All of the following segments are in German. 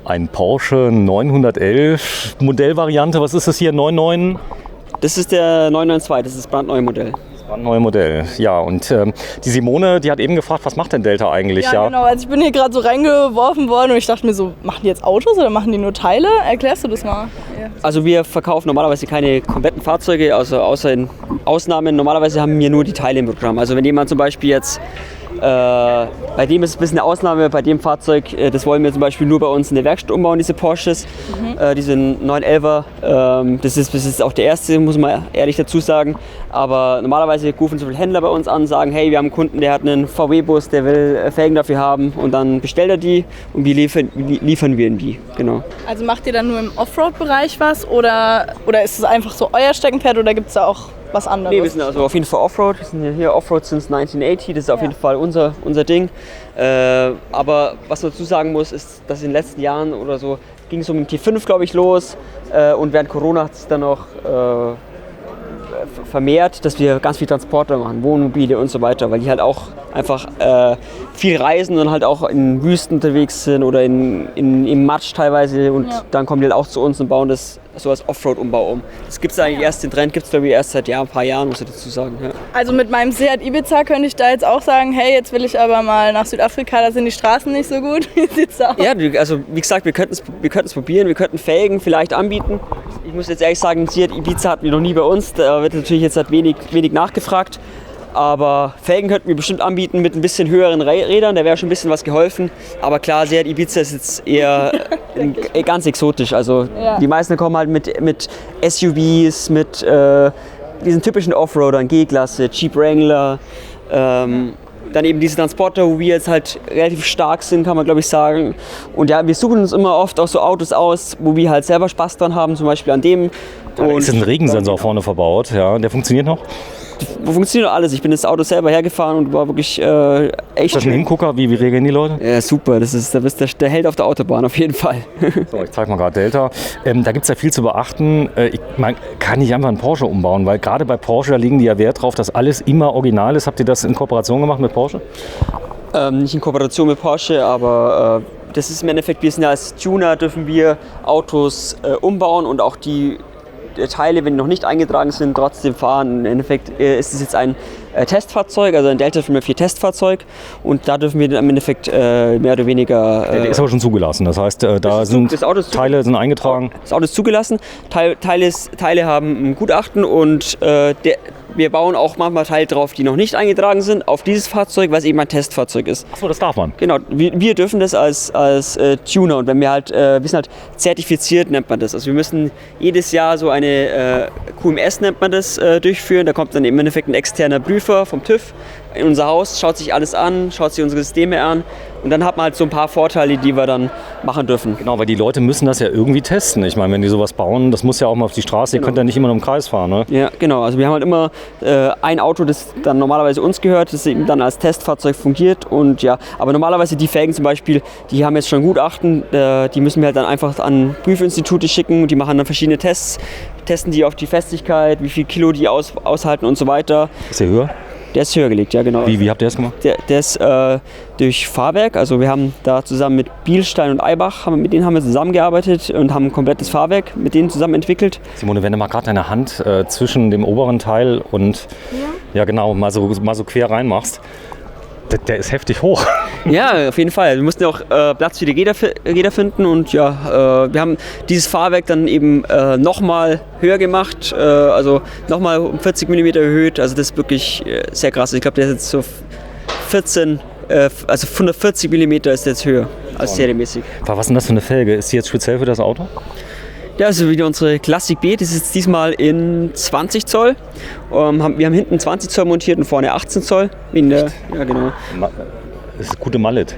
Ein Porsche 911 Modellvariante. Was ist das hier? 99? Das ist der 992, das ist das brandneue Modell. Neue Modell, ja. Und die Simone, die hat eben gefragt, was macht denn Delta eigentlich? Ja, genau. Also ich bin hier gerade so reingeworfen worden und ich dachte mir so, machen die jetzt Autos oder machen die nur Teile? Erklärst du das mal? Ja. Also wir verkaufen normalerweise keine kompletten Fahrzeuge, also außer in Ausnahmen. Normalerweise haben wir nur die Teile im Programm. Also wenn jemand zum Beispiel jetzt, bei dem ist es ein bisschen eine Ausnahme, bei dem Fahrzeug, das wollen wir zum Beispiel nur bei uns in der Werkstatt umbauen, diese Porsches, diese 911er. Das ist auch der erste, muss man ehrlich dazu sagen. Aber normalerweise rufen so viele Händler bei uns an, sagen, hey, wir haben einen Kunden, der hat einen VW-Bus, der will Felgen dafür haben und dann bestellt er die und wir liefern wir ihm die. Genau. Also macht ihr dann nur im Offroad-Bereich was oder ist es einfach so euer Steckenpferd oder gibt es da auch was anderes? Nee, wir sind also auf jeden Fall Offroad. Wir sind hier Offroad since 1980. Das ist auf jeden Fall unser Ding. Aber was man dazu sagen muss, ist, dass in den letzten Jahren oder so ging es um den T5, glaube ich, los. Und während Corona hat es dann noch vermehrt, dass wir ganz viel Transporter machen, Wohnmobile und so weiter, weil die halt auch einfach viel reisen und halt auch in Wüsten unterwegs sind oder im Matsch teilweise und dann kommen die halt auch zu uns und bauen das so als Offroad-Umbau um. Das gibt es eigentlich erst, den Trend gibt es glaube ich erst seit ein paar Jahren, muss ich dazu sagen. Ja. Also mit meinem Seat Ibiza könnte ich da jetzt auch sagen, hey, jetzt will ich aber mal nach Südafrika, da sind die Straßen nicht so gut. Wie sieht's da aus? Ja, also wie gesagt, wir könnten es probieren, wir könnten Felgen vielleicht anbieten. Ich muss jetzt ehrlich sagen, Seat Ibiza hatten wir noch nie bei uns, da wird natürlich jetzt halt wenig nachgefragt. Aber Felgen könnten wir bestimmt anbieten mit ein bisschen höheren Rädern, da wäre schon ein bisschen was geholfen. Aber klar, Seat Ibiza ist jetzt eher ganz exotisch. Also die meisten kommen halt mit SUVs, mit diesen typischen Offroadern, G-Klasse, Jeep Wrangler. Dann eben diese Transporter, wo wir jetzt halt relativ stark sind, kann man glaube ich sagen. Und ja, wir suchen uns immer oft auch so Autos aus, wo wir halt selber Spaß dran haben, zum Beispiel an dem. Da ist ein Regensensor vorne verbaut, ja, der funktioniert noch? Funktioniert alles. Ich bin das Auto selber hergefahren und war wirklich echt. Ist das ein Hingucker? Wie reagieren die Leute? Ja, super. Da bist der Held auf der Autobahn auf jeden Fall. So, ich zeige mal gerade Delta. Da gibt es ja viel zu beachten. Man kann nicht einfach einen Porsche umbauen, weil gerade bei Porsche, da legen die ja Wert drauf, dass alles immer original ist. Habt ihr das in Kooperation gemacht mit Porsche? Nicht in Kooperation mit Porsche, aber das ist im Endeffekt, wir sind ja als Tuner, dürfen wir Autos umbauen und auch die Teile, wenn die noch nicht eingetragen sind, trotzdem fahren. Im Endeffekt ist es jetzt ein Testfahrzeug, also ein Delta 4 Testfahrzeug und da dürfen wir im Endeffekt mehr oder weniger... Der ist aber schon zugelassen, das heißt, Teile sind eingetragen. Das Auto ist zugelassen, Teile haben ein Gutachten und wir bauen auch manchmal Teile drauf, die noch nicht eingetragen sind, auf dieses Fahrzeug, was eben ein Testfahrzeug ist. Achso, das darf man. Genau, wir dürfen das als Tuner und wenn wir sind halt zertifiziert, nennt man das. Also wir müssen jedes Jahr so eine QMS, nennt man das, durchführen. Da kommt dann im Endeffekt ein externer Prüfer vom TÜV in unser Haus, schaut sich alles an, schaut sich unsere Systeme an und dann hat man halt so ein paar Vorteile, die wir dann machen dürfen. Genau, weil die Leute müssen das ja irgendwie testen. Ich meine, wenn die sowas bauen, das muss ja auch mal auf die Straße, ihr könnt ja nicht immer nur im Kreis fahren, ne? Ja, genau. Also wir haben halt immer ein Auto, das dann normalerweise uns gehört, das eben dann als Testfahrzeug fungiert und ja, aber normalerweise die Felgen zum Beispiel, die haben jetzt schon Gutachten, die müssen wir halt dann einfach an Prüfinstitute schicken und die machen dann verschiedene Tests, testen die auf die Festigkeit, wie viel Kilo die aushalten und so weiter. Ist der höher? Der ist höher gelegt, ja genau. Wie habt ihr das gemacht? Der ist durch Fahrwerk, also wir haben da zusammen mit Bielstein und Eibach, mit denen haben wir zusammengearbeitet und haben ein komplettes Fahrwerk mit denen zusammen entwickelt. Simone, wenn du mal gerade deine Hand zwischen dem oberen Teil und ja genau, mal so quer reinmachst, der ist heftig hoch. Ja, auf jeden Fall. Wir mussten ja auch Platz für die Räder finden und ja, wir haben dieses Fahrwerk dann eben nochmal höher gemacht, also nochmal um 40 mm erhöht. Also das ist wirklich sehr krass. Ich glaube, der ist jetzt so 140 mm ist jetzt höher als serienmäßig. Was ist denn das für eine Felge? Ist die jetzt speziell für das Auto? Ja, also wieder unsere Classic B, das ist jetzt diesmal in 20 Zoll. Wir haben hinten 20 Zoll montiert und vorne 18 Zoll. Ja, genau. Das ist gute Mallet.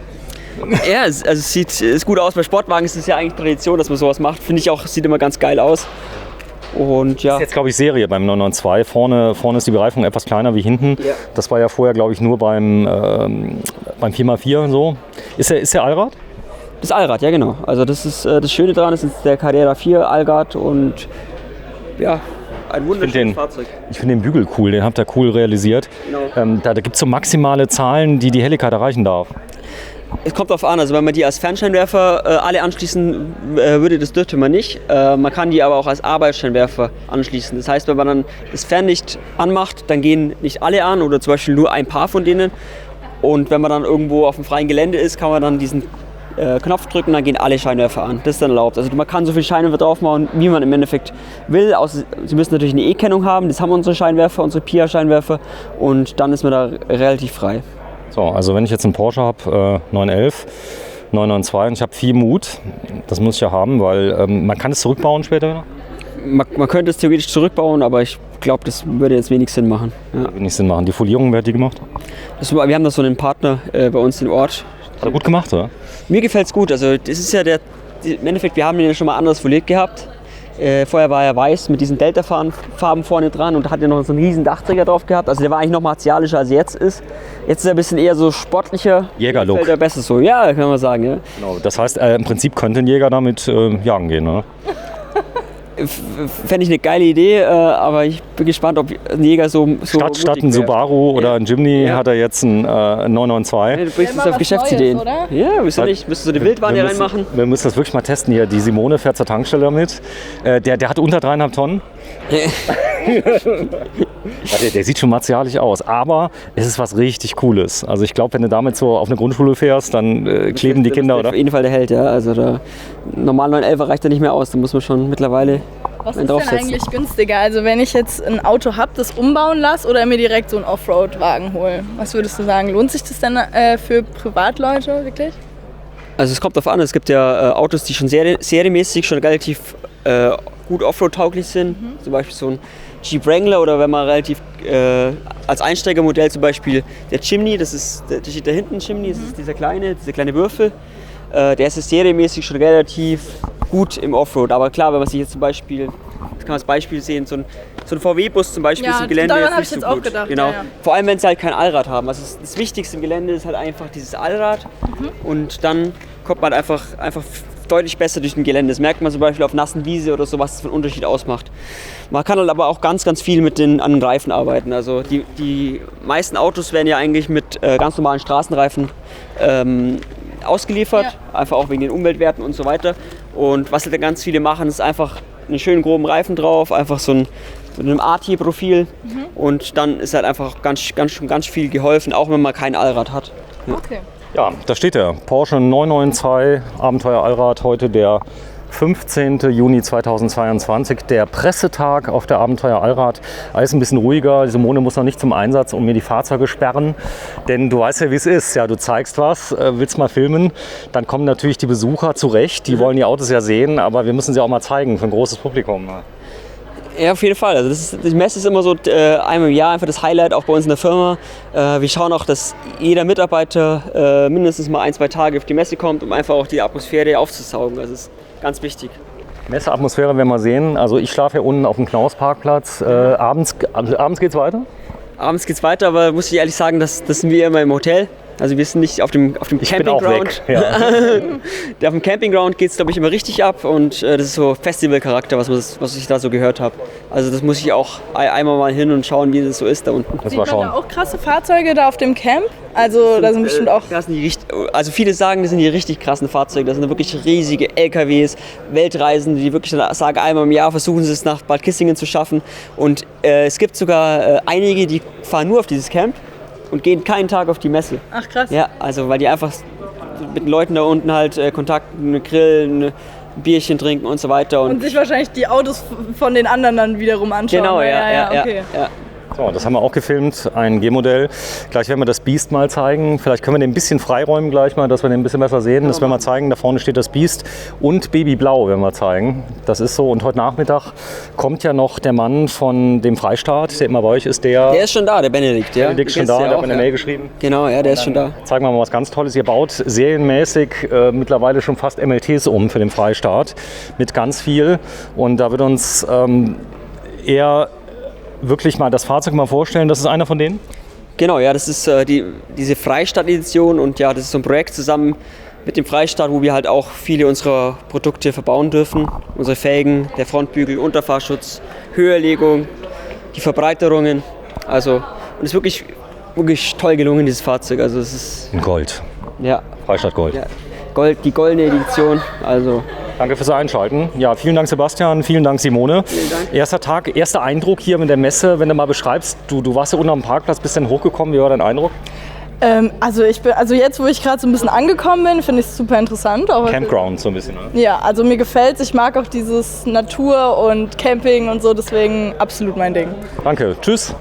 Ja, es sieht gut aus. Bei Sportwagen ist es ja eigentlich Tradition, dass man sowas macht. Finde ich auch, sieht immer ganz geil aus. Und ja. Das ist jetzt, glaube ich, Serie beim 992. Vorne ist die Bereifung etwas kleiner wie hinten. Ja. Das war ja vorher, glaube ich, nur beim 4x4 so. Ist der Allrad? Das Allrad, ja genau. Also das ist das Schöne daran, das ist der Carrera 4 Allrad und ja, ein wunderschönes Fahrzeug. Ich finde den Bügel cool, den habt ihr cool realisiert. Genau. Da gibt es so maximale Zahlen, die Hellcat erreichen darf. Es kommt darauf an, also wenn man die als Fernscheinwerfer alle anschließen würde, das dürfte man nicht. Man kann die aber auch als Arbeitsscheinwerfer anschließen. Das heißt, wenn man dann das Fernlicht anmacht, dann gehen nicht alle an oder zum Beispiel nur ein paar von denen. Und wenn man dann irgendwo auf dem freien Gelände ist, kann man dann diesen Knopf drücken, dann gehen alle Scheinwerfer an. Das ist dann erlaubt. Also man kann so viele Scheinwerfer drauf machen, wie man im Endeffekt will. Sie müssen natürlich eine E-Kennung haben, das haben unsere Scheinwerfer, unsere PIA-Scheinwerfer und dann ist man da relativ frei. So, also wenn ich jetzt einen Porsche habe, 911, 992 und ich habe viel Mut, das muss ich ja haben, weil man kann es zurückbauen später? Man könnte es theoretisch zurückbauen, aber ich glaube, das würde jetzt wenig Sinn machen. Ja. Wenig Sinn machen. Die Folierung, wer hat die gemacht? Wir haben da so einen Partner bei uns im Ort. Hat er gut gemacht, oder? Mir gefällt es gut. Also das ist ja im Endeffekt, wir haben den ja schon mal anders foliert gehabt. Vorher war er weiß mit diesen Delta-Farben vorne dran und hat ja noch so einen riesen Dachträger drauf gehabt. Also der war eigentlich noch martialischer als er jetzt ist. Jetzt ist er ein bisschen eher so sportlicher. Jägerlook. Gefällt er besser so. Ja, kann man sagen. Ja. Genau. Das heißt, im Prinzip könnte ein Jäger damit jagen gehen, oder? Fände ich eine geile Idee, aber ich bin gespannt, ob ein Jäger so Statt ein Subaru oder ein Jimny hat er jetzt einen 992. Ja, du bringst es auf Geschäftsideen. Neues, oder? Ja, wieso nicht? Müsstest du eine Wildware hier reinmachen? Wir müssen das wirklich mal testen hier. Die Simone fährt zur Tankstelle damit. Der hat unter 3,5 Tonnen. Der sieht schon martialisch aus, aber es ist was richtig Cooles. Also ich glaube, wenn du damit so auf eine Grundschule fährst, dann kleben die Kinder, oder? Auf jeden Fall der Held, ja. Also der normal 911 reicht da nicht mehr aus, da muss man schon mittlerweile Was ist denn eigentlich günstiger? Also wenn ich jetzt ein Auto habe, das umbauen lasse oder mir direkt so einen Offroad-Wagen hole? Was würdest du sagen? Lohnt sich das denn für Privatleute wirklich? Also es kommt darauf an, es gibt ja Autos, die schon serienmäßig schon relativ gut Offroad-tauglich sind. Zum Beispiel so ein Jeep Wrangler oder wenn man relativ als Einsteigermodell zum Beispiel der Chimney, der steht da hinten, Chimney, das ist dieser kleine Würfel. Der ist serienmäßig schon relativ gut im Offroad. Aber klar, wenn man sich jetzt zum Beispiel, das kann man als Beispiel sehen, so ein VW-Bus zum Beispiel ist im Gelände daran jetzt nicht so gut. Gedacht, genau. Ja. Vor allem, wenn sie halt kein Allrad haben. Also das Wichtigste im Gelände ist halt einfach dieses Allrad. Und dann kommt man einfach deutlich besser durch ein Gelände. Das merkt man zum Beispiel auf nassen Wiese oder so, was das für einen Unterschied ausmacht. Man kann halt aber auch ganz, ganz viel an den Reifen arbeiten. Also die meisten Autos werden ja eigentlich mit ganz normalen Straßenreifen ausgeliefert, einfach auch wegen den Umweltwerten und so weiter. Und was halt ganz viele machen, ist einfach einen schönen groben Reifen drauf, einfach so ein AT-Profil und dann ist halt einfach ganz viel geholfen, auch wenn man kein Allrad hat. Ja. Okay. Ja, da steht der Porsche 992 Abenteuer Allrad, heute der 15. Juni 2022, der Pressetag auf der Abenteuer Allrad. Alles ein bisschen ruhiger, Simone muss noch nicht zum Einsatz und mir die Fahrzeuge sperren, denn du weißt ja, wie es ist. Ja, du zeigst was, willst mal filmen, dann kommen natürlich die Besucher zurecht, die wollen die Autos ja sehen, aber wir müssen sie auch mal zeigen für ein großes Publikum. Ja, auf jeden Fall. Also die Messe ist immer so einmal im Jahr einfach das Highlight, auch bei uns in der Firma. Wir schauen auch, dass jeder Mitarbeiter mindestens mal 1-2 Tage auf die Messe kommt, um einfach auch die Atmosphäre aufzusaugen. Also das ist ganz wichtig. Messeatmosphäre werden wir mal sehen. Also ich schlafe hier unten auf dem Knaus-Parkplatz. Abends geht's weiter? Abends geht's weiter, aber muss ich ehrlich sagen, das sind wir immer im Hotel. Also wir sind nicht auf dem Campingground. Ja. Auf dem Campingground geht es, glaube ich, immer richtig ab und das ist so Festivalcharakter, was ich da so gehört habe. Also das muss ich auch einmal mal hin und schauen, wie das so ist da unten. Sieht man da auch krasse Fahrzeuge da auf dem Camp? Also da sind bestimmt auch... Also viele sagen, das sind die richtig krassen Fahrzeuge. Das sind wirklich riesige LKWs, Weltreisende, die wirklich sagen, einmal im Jahr versuchen sie es nach Bad Kissingen zu schaffen. Und es gibt sogar einige, die fahren nur auf dieses Camp und gehen keinen Tag auf die Messe. Ach krass. Ja, also weil die einfach mit den Leuten da unten halt Kontakt, grillen, ein Bierchen trinken und so weiter. Und sich wahrscheinlich die Autos von den anderen dann wiederum anschauen. Genau, okay. ja. So, das haben wir auch gefilmt, ein G-Modell. Gleich werden wir das Beast mal zeigen. Vielleicht können wir den ein bisschen freiräumen gleich mal, dass wir den ein bisschen besser sehen. Das werden wir zeigen. Da vorne steht das Beast und Babyblau werden wir zeigen. Das ist so. Und heute Nachmittag kommt ja noch der Mann von dem Freistaat, der immer bei euch ist. Der ist schon da, der Benedikt. Ja. Benedikt ist schon da, der hat mir eine Mail geschrieben. Genau, ja, der ist schon da. Zeigen wir mal was ganz Tolles. Ihr baut serienmäßig mittlerweile schon fast MLTs um für den Freistaat mit ganz viel. Und da wird uns eher wirklich mal das Fahrzeug mal vorstellen. Das ist einer von denen? Genau, ja, das ist diese Freistaat-Edition und ja, das ist so ein Projekt zusammen mit dem Freistaat, wo wir halt auch viele unserer Produkte verbauen dürfen. Unsere Felgen, der Frontbügel, Unterfahrschutz, Höherlegung, die Verbreiterungen. Also, und es ist wirklich toll gelungen, dieses Fahrzeug. Also es ist in Gold. Ja. Freistadt Gold. Ja. Gold, die goldene Edition. Also Danke fürs Einschalten. Ja, vielen Dank Sebastian, vielen Dank Simone. Vielen Dank. Erster Tag, erster Eindruck hier mit der Messe, wenn du mal beschreibst, du warst ja unten am Parkplatz, bist dann hochgekommen, wie war dein Eindruck? Also jetzt, wo ich gerade so ein bisschen angekommen bin, finde ich es super interessant. Auch Campground so ein bisschen, ne? ja, also mir gefällt es. Ich mag auch dieses Natur und Camping und so, deswegen absolut mein Ding. Danke, tschüss.